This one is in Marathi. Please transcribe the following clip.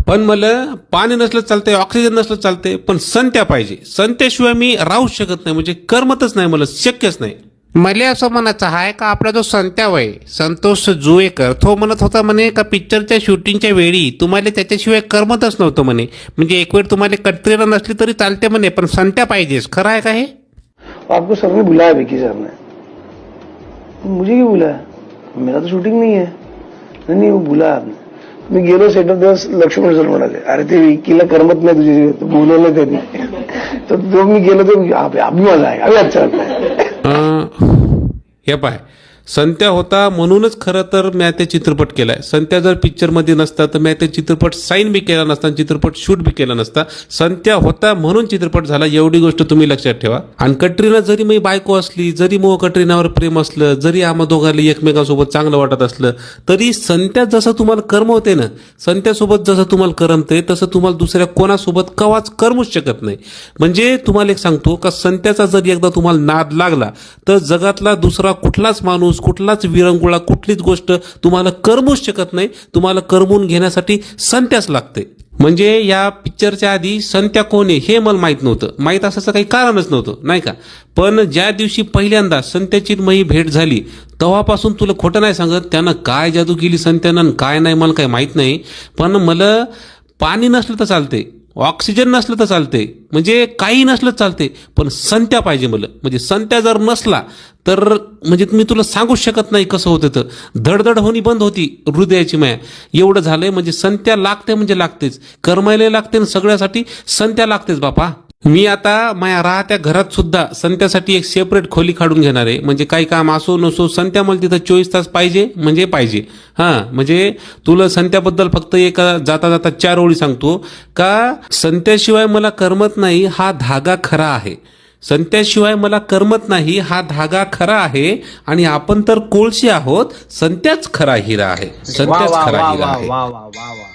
पण मला पाणी नसलं चालतंय, ऑक्सिजन नसलं चालतंय, पण संत्या पाहिजे. संत्याशिवाय मी राहू शकत नाही, म्हणजे करमतच नाही, मला शक्यच नाही. मला असं म्हणायचं आहे का आपला जो संत्या वय संतोष जुवेकर तो म्हणत होता म्हणे का पिक्चरच्या शूटिंगच्या वेळी तुम्हाला त्याच्याशिवाय करमतच नव्हतं म्हणे. म्हणजे एक वेळ तुम्हाला कटरीला नसली तरी चालते म्हणे, पण संत्या पाहिजेच. खरं आहे का हे? आपको सर ने बुलाया, विकी सर ने. मुझे क्यों बुलाया? मेरा तो शूटिंग नहीं है. नहीं वो बुलाया आपने. मी गेलो सेटवर दिवस लक्ष्मण सर म्हणाले, अरे ते विकीला करमत नाही तुझी, बोलवलं त्यांनी. तर जो मी गेलो तो अभी मजा आहे, अभी अच्छा वाटत आहे. हे पाय, संत्या होता म्हणूनच खरं तर मी ते चित्रपट केलाय. संत्या जर पिक्चरमध्ये नसता तर मी ते चित्रपट साईन बी केला नसता, चित्रपट शूट बी केला नसता. संत्या होता म्हणून चित्रपट झाला, एवढी गोष्ट तुम्ही लक्षात ठेवा. आणि कटरीना जरी मी बायको असली, जरी मग कटरीनावर प्रेम असलं, जरी आम्हा दोघांना एकमेकांसोबत चांगलं वाटत असलं, तरी संत्या जसं तुम्हाला करमवते ना, संत्यासोबत जसं तुम्हाला करमते तसं तुम्हाला दुसऱ्या कोणासोबत कवाच करमूच शकत नाही. म्हणजे तुम्हाला एक सांगतो का, संत्याचा जर एकदा तुम्हाला नाद लागला तर जगातला दुसरा कुठलाच माणूस, कुठलाच विरंगुळा, कुठलीच गोष्ट तुम्हाला करमूच शकत नाही. तुम्हाला करमून घेण्यासाठी संत्याच लागते. म्हणजे या पिक्चरच्या आधी संत्या कोण आहे हे मला माहीत नव्हतं. माहीत असायचं काही कारणच नव्हतं, नाही का. पण ज्या दिवशी पहिल्यांदा संत्याची मही भेट झाली तेव्हापासून तुला खोटं नाही सांगत, त्यानं काय जादू केली संत्यानं काय नाही मला काही माहीत नाही. पण मला पाणी नसलं तर चालते, ऑक्सिजन नसलं तर चालते, म्हणजे काही नसलं चालते, पण संत्या पाहिजे मला. म्हणजे संत्या जर नसला तर म्हणजे मी तुला सांगूच शकत नाही कसं होतं. तर धडधड होणी बंद होती हृदयाची माया, एवढं झालंय. म्हणजे संत्या लागते म्हणजे लागतेच, करमायला लागते आणि सगळ्यासाठी संत्या लागतेच बापा. मी आता माझ्या राहत्या घरात सुद्धा संत्यासाठी एक सेपरेट खोली काढून घेणार आहे. म्हणजे काही काम असो नसो, संत्या मला तिथं 24 तास पाहिजे म्हणजे पाहिजे. म्हणजे तुला संत्याबद्दल फक्त एक जाता जाता 4 ओळी सांगतो का, संत्याशिवाय मला करमत नाही हा धागा खरा आहे. संत्याशिवाय मला करमत नाही हा धागा खरा आहे. आणि आपण तर कोळशी आहोत, संत्याच खरा हिरा आहे, संत्याच खरा हिरा आहे.